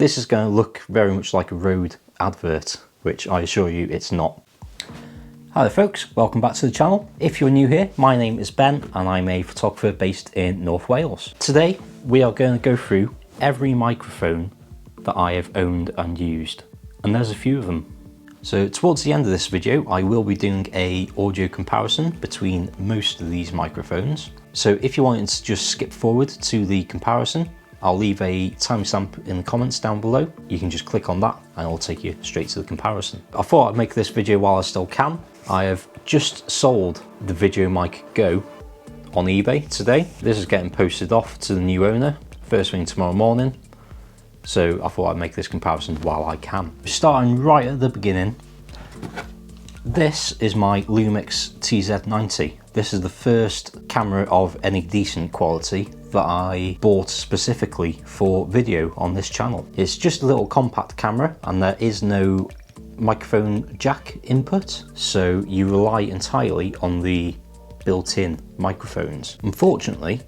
This is going to look very much like a Rode advert, which I assure you it's not. Hi there folks, welcome back to the channel. If you're new here, my name is Ben and I'm a photographer based in North Wales. Today we are going to go through every microphone that I have owned and used, and there's a few of them. So towards the end of this video I will be doing a audio comparison between most of these microphones. So if you wanted to just skip forward to the comparison, I'll leave a timestamp in the comments down below. You can just click on that and it'll take you straight to the comparison. I thought I'd make this video while I still can. I have just sold the VideoMic Go on eBay today. This is getting posted off to the new owner first thing tomorrow morning. So I thought I'd make this comparison while I can. Starting right at the beginning, this is my Lumix TZ90. This is the first camera of any decent quality that I bought specifically for video on this channel. It's just a little compact camera and there is no microphone jack input, so you rely entirely on the built-in microphones. Unfortunately,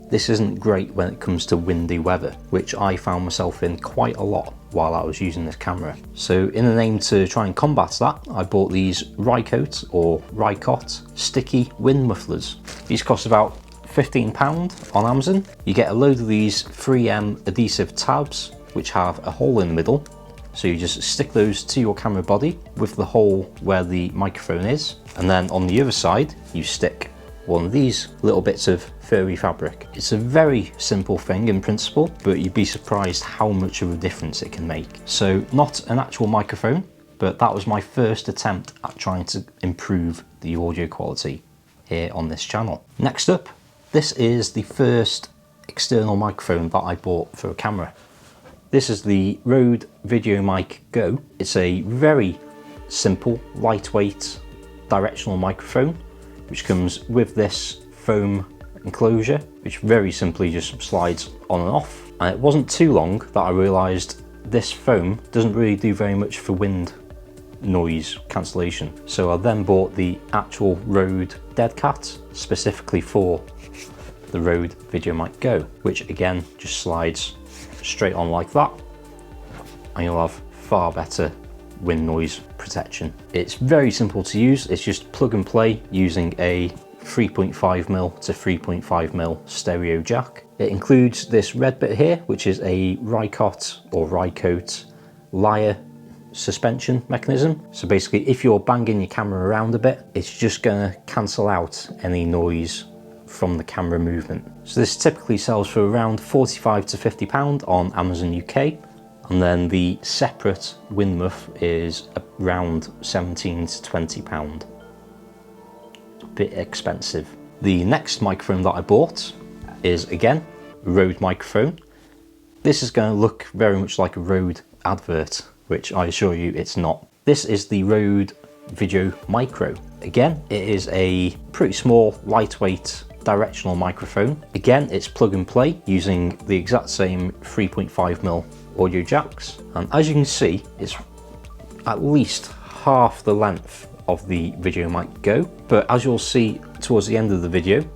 this isn't great when it comes to windy weather, which I found myself in quite a lot while I was using this camera. So in an aim to try and combat that, I bought these Rycote sticky wind mufflers. These cost about £15 on Amazon. You get a load of these 3M adhesive tabs which have a hole in the middle. So you just stick those to your camera body with the hole where the microphone is, and then on the other side you stick one of these little bits of furry fabric. It's a very simple thing in principle, but you'd be surprised how much of a difference it can make. So not an actual microphone, but that was my first attempt at trying to improve the audio quality here on this channel. Next up, this is the first external microphone that I bought for a camera. This is the Rode Videomic Go. It's a very simple, lightweight directional microphone which comes with this foam enclosure, which very simply just slides on and off. And it wasn't too long that I realised this foam doesn't really do very much for wind noise cancellation. So I then bought the actual Rode Dead Cat specifically for the Rode Videomic Go, which again just slides straight on like that, and you'll have far better wind noise protection. It's very simple to use. It's just plug and play using a 3.5mm to 3.5mm stereo jack. It includes this red bit here, which is a Rycote lyre suspension mechanism. So basically if you're banging your camera around a bit, it's just going to cancel out any noise from the camera movement. So this typically sells for around £45 to £50 on Amazon UK, and then the separate wind muff is around £17 to £20. A bit expensive. The next microphone that I bought is again a Rode microphone. This is going to look very much like a Rode advert, which I assure you it's not. This is the Rode VideoMicro. Again, it is a pretty small, lightweight directional microphone. Again, it's plug and play using the exact same 3.5mm audio jacks, and as you can see it's at least half the length of the VideoMic Go, but as you'll see towards the end of the video,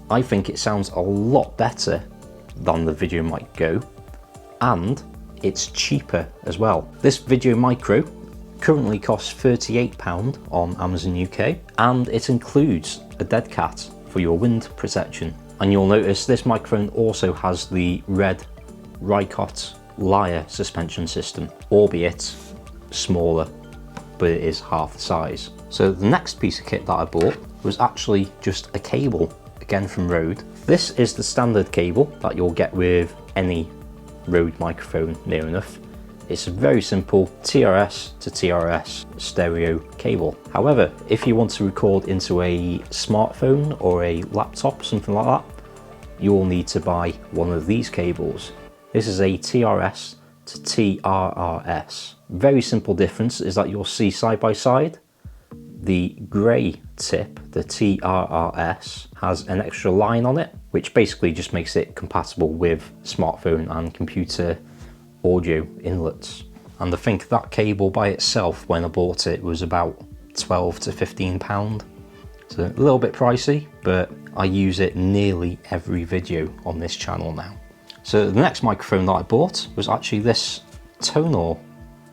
I think it sounds a lot better than the VideoMic Go, and it's cheaper as well. This VideoMicro currently costs £38 on Amazon UK, and it includes a dead cat for your wind protection. And you'll notice this microphone also has the red Rycote lyre suspension system, albeit smaller, but it is half the size. So the next piece of kit that I bought was actually just a cable, again from Rode. This is the standard cable that you'll get with any Rode microphone near enough. It's a very simple TRRS to TRRS stereo cable. However, if you want to record into a smartphone or a laptop, something like that, you will need to buy one of these cables. This is a TRS to TRRS. Very simple difference is that you'll see side by side, the grey tip, the TRRS, has an extra line on it, which basically just makes it compatible with smartphone and computer audio inlets. And I think that cable by itself, when I bought it, was about £12 to £15. So a little bit pricey, but I use it nearly every video on this channel now. So the next microphone that I bought was actually this Tonor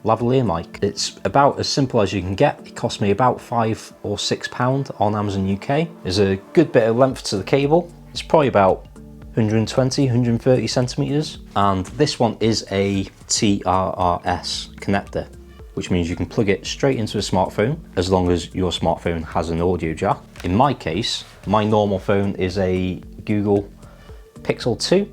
lavalier mic. It's about as simple as you can get. It cost me about £5 or £6 on Amazon UK. There's a good bit of length to the cable. It's probably about 120, 130 centimeters. And this one is a TRRS connector, which means you can plug it straight into a smartphone as long as your smartphone has an audio jack. In my case, my normal phone is a Google Pixel 2,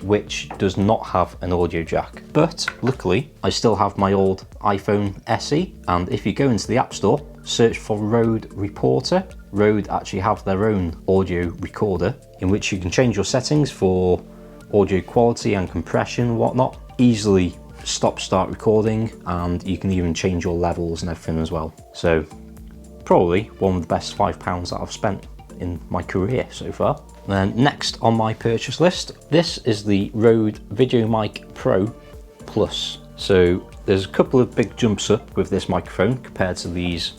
which does not have an audio jack. But luckily, I still have my old iPhone SE, and if you go into the App Store, search for Rode Reporter. Rode actually have their own audio recorder in which you can change your settings for audio quality and compression and whatnot. Easily start recording, and you can even change your levels and everything as well. So probably one of the best £5 that I've spent in my career so far. Then next on my purchase list, this is the Rode VideoMic Pro Plus. So there's a couple of big jumps up with this microphone compared to these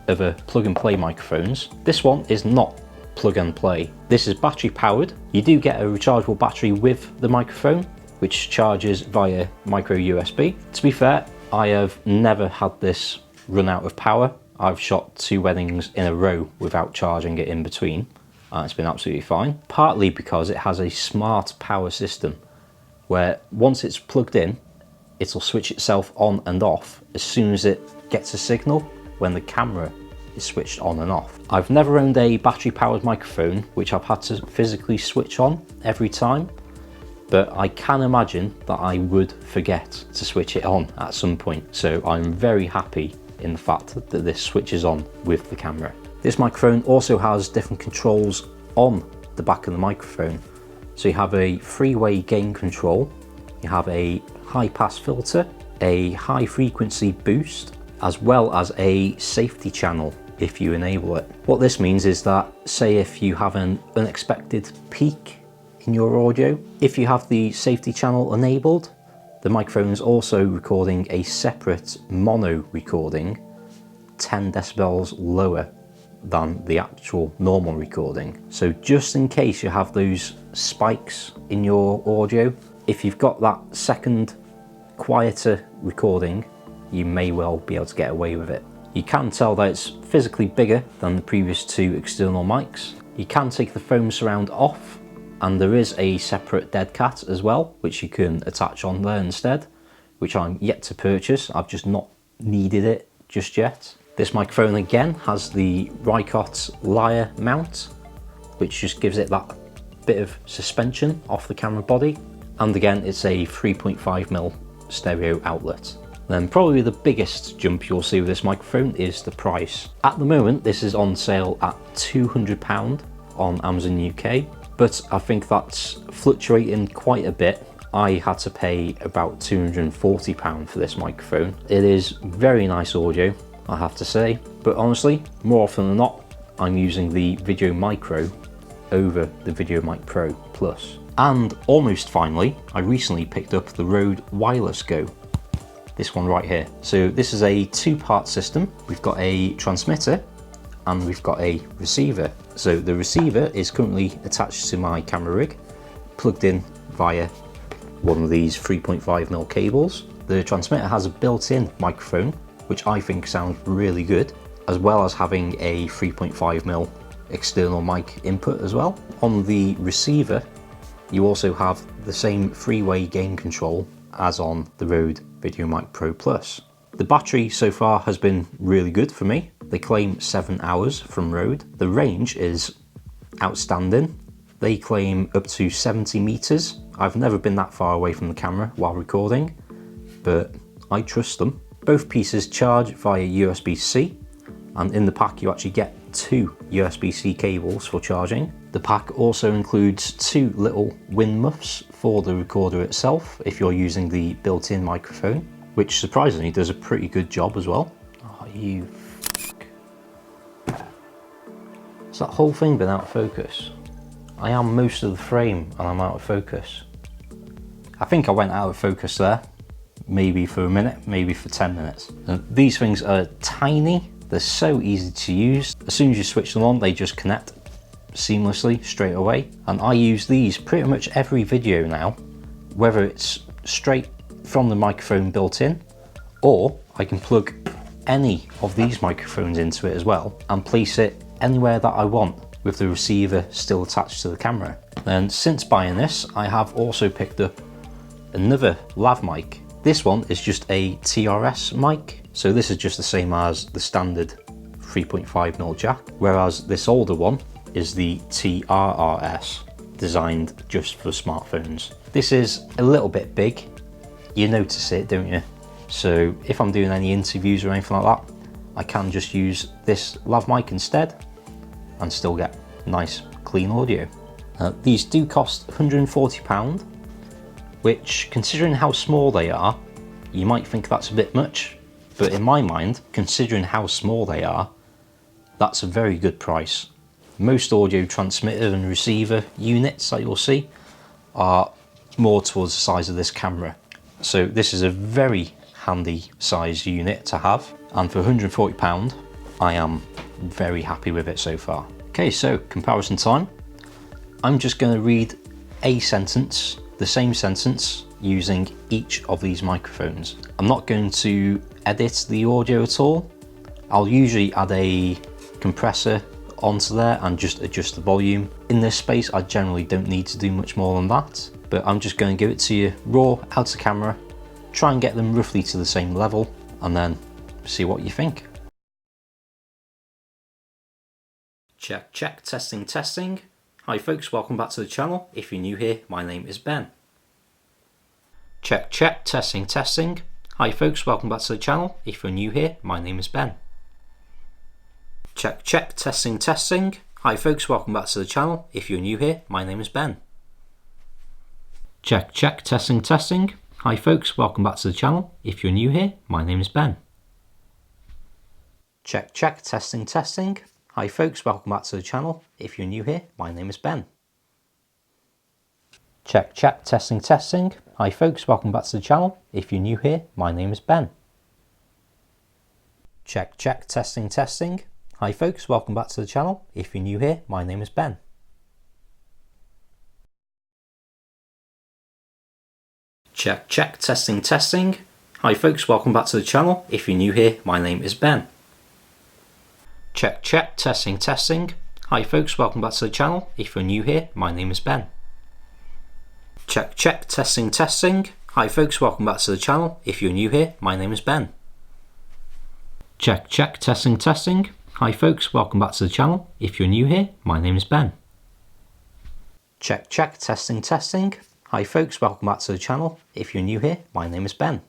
other plug and play microphones. This one is not plug and play. This is battery powered. You do get a rechargeable battery with the microphone, which charges via micro USB. To be fair, I have never had this run out of power. I've shot 2 weddings in a row without charging it in between. It's been absolutely fine, partly because it has a smart power system where once it's plugged in, it'll switch itself on and off as soon as it gets a signal when the camera is switched on and off. I've never owned a battery powered microphone which I've had to physically switch on every time, but I can imagine that I would forget to switch it on at some point. So I'm very happy in the fact that this switches on with the camera. This microphone also has different controls on the back of the microphone. So you have a 3-way gain control, you have a high pass filter, a high frequency boost, as well as a safety channel if you enable it. What this means is that, say if you have an unexpected peak in your audio, if you have the safety channel enabled, the microphone is also recording a separate mono recording 10 decibels lower than the actual normal recording. So just in case you have those spikes in your audio, if you've got that second quieter recording, you may well be able to get away with it. You can tell that it's physically bigger than the previous 2 external mics. You can take the foam surround off, and there is a separate dead cat as well, which you can attach on there instead, which I'm yet to purchase. I've just not needed it just yet. This microphone again has the lavalier mount, which just gives it that bit of suspension off the camera body. And again, it's a 3.5mm stereo outlet. Then probably the biggest jump you'll see with this microphone is the price. At the moment, this is on sale at £200 on Amazon UK, but I think that's fluctuating quite a bit. I had to pay about £240 for this microphone. It is very nice audio, I have to say, but honestly, more often than not, I'm using the VideoMicro over the VideoMic Pro Plus. And almost finally, I recently picked up the Rode Wireless Go. This one right here. So this is a 2-part system. We've got a transmitter and we've got a receiver. So the receiver is currently attached to my camera rig, plugged in via one of these 3.5mm cables. The transmitter has a built-in microphone, which I think sounds really good, as well as having a 3.5mm external mic input as well. On the receiver, you also have the same 3-way gain control as on the Rode VideoMic Pro Plus. The battery so far has been really good for me. They claim 7 hours from Rode. The range is outstanding. They claim up to 70 meters. I've never been that far away from the camera while recording, but I trust them. Both pieces charge via USB-C, and in the pack you actually get 2 USB-C cables for charging. The pack also includes 2 little wind muffs for the recorder itself if you're using the built-in microphone, which surprisingly does a pretty good job as well. Oh, you f***. Has that whole thing been out of focus? I am most of the frame and I'm out of focus. I think I went out of focus there. Maybe for a minute, maybe for 10 minutes. And these things are tiny, they're so easy to use. As soon as you switch them on, they just connect seamlessly straight away. And I use these pretty much every video now. whether it's straight from the microphone built in, or I can plug any of these microphones into it as well and place it anywhere that I want with the receiver still attached to the camera. And since buying this, I have also picked up another lav mic. This one is just a TRRS mic, so this is just the same as the standard 3.5mm jack, whereas this older one is the TRRS, designed just for smartphones. This is a little bit big, you notice it, don't you? So if I'm doing any interviews or anything like that, I can just use this lav mic instead and still get nice clean audio. These do cost £140, which, considering how small they are, you might think that's a bit much, but in my mind, considering how small they are, that's a very good price. Most audio transmitter and receiver units that you'll see are more towards the size of this camera. So this is a very handy size unit to have, and for £140 I am very happy with it so far. Okay, so comparison time. I'm just going to read a sentence, the same sentence, using each of these microphones. I'm not going to edit the audio at all. I'll usually add a compressor onto there and just adjust the volume. In this space I generally don't need to do much more than that, but I'm just going to give it to you raw out to camera, try and get them roughly to the same level, and then see what you think. Check, check, testing, testing. Hi folks, welcome back to the channel. If you're new here, my name is Ben. Check, check, testing, testing. Hi folks, welcome back to the channel. If you're new here, my name is Ben. Check, check, testing, testing. Hi folks, welcome back to the channel. If you're new here, my name is Ben. Check, check, testing, testing. Hi folks, welcome back to the channel. If you're new here, my name is Ben. Check, check, testing, testing. Hi folks, welcome back to the channel. If you're new here, my name is Ben. Check, check, testing, testing. Hi folks, welcome back to the channel. If you're new here, my name is Ben. Check, check, testing, testing. Hi folks, welcome back to the channel. If you're new here, my name is Ben. Check, check, testing, testing. Hi folks, welcome back to the channel. If you're new here, my name is Ben. Check, check, testing, testing. Hi folks, welcome back to the channel. If you're new here, my name is Ben. Check, check, testing, testing. Hi folks, welcome back to the channel. If you're new here, my name is Ben. Check, check, testing, testing. Hi folks, welcome back to the channel. If you're new here, my name is Ben. Check, check, testing, testing. Hi folks, welcome back to the channel. If you're new here, my name is Ben.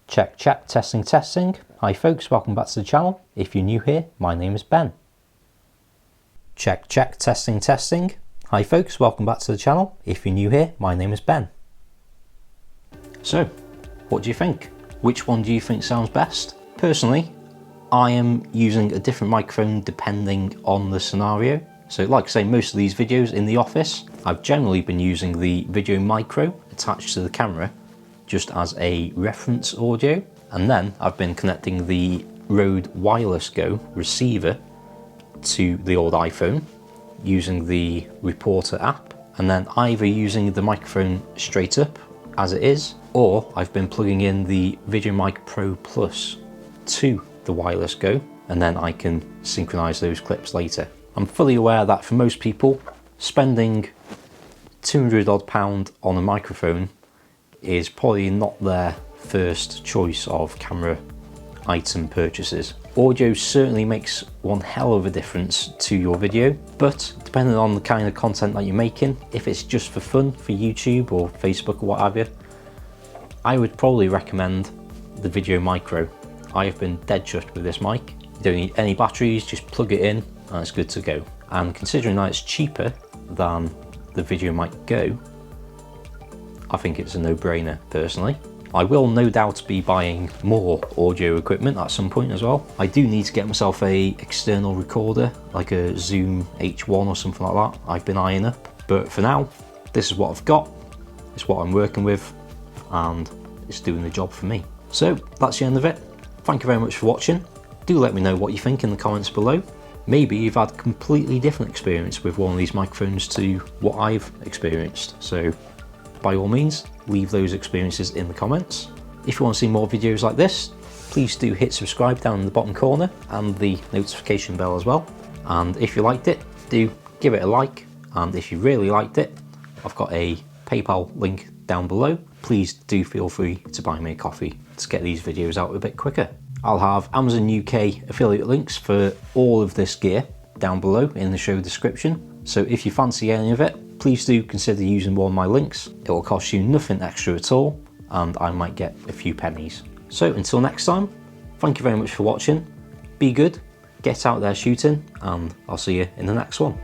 Check, check, testing, testing. Hi folks, welcome back to the channel. If you're new here, my name is Ben. Check, check, testing, testing. Hi folks, welcome back to the channel. If you're new here, my name is Ben. So, what do you think? Which one do you think sounds best? Personally, I am using a different microphone depending on the scenario. So like I say, most of these videos in the office, I've generally been using the VideoMicro attached to the camera just as a reference audio. And then I've been connecting the Rode Wireless Go receiver to the old iPhone using the Reporter app, and then either using the microphone straight up as it is, or I've been plugging in the VideoMic Pro Plus to the Wireless Go, and then I can synchronize those clips later. I'm fully aware that for most people, spending £200 odd on a microphone is probably not their first choice of camera item purchases. Audio certainly makes one hell of a difference to your video, but depending on the kind of content that you're making, if it's just for fun for YouTube or Facebook or what have you, I would probably recommend the VideoMicro. I have been dead chuffed with this mic. You don't need any batteries, just plug it in and it's good to go. And considering that it's cheaper than the VideoMic Go, I think it's a no-brainer personally. I will no doubt be buying more audio equipment at some point as well. I do need to get myself a external recorder, like a Zoom H1 or something like that. I've been eyeing up, but for now, this is what I've got. It's what I'm working with, and it's doing the job for me. So that's the end of it. Thank you very much for watching. Do let me know what you think in the comments below. Maybe you've had a completely different experience with one of these microphones to what I've experienced. So by all means, leave those experiences in the comments. If you want to see more videos like this, please do hit subscribe down in the bottom corner and the notification bell as well. And if you liked it, do give it a like. And if you really liked it, I've got a PayPal link down below. Please do feel free to buy me a coffee to get these videos out a bit quicker. I'll have Amazon UK affiliate links for all of this gear down below in the show description. So if you fancy any of it, please do consider using one of my links. It will cost you nothing extra at all, and I might get a few pennies. So until next time, thank you very much for watching. Be good, get out there shooting, and I'll see you in the next one.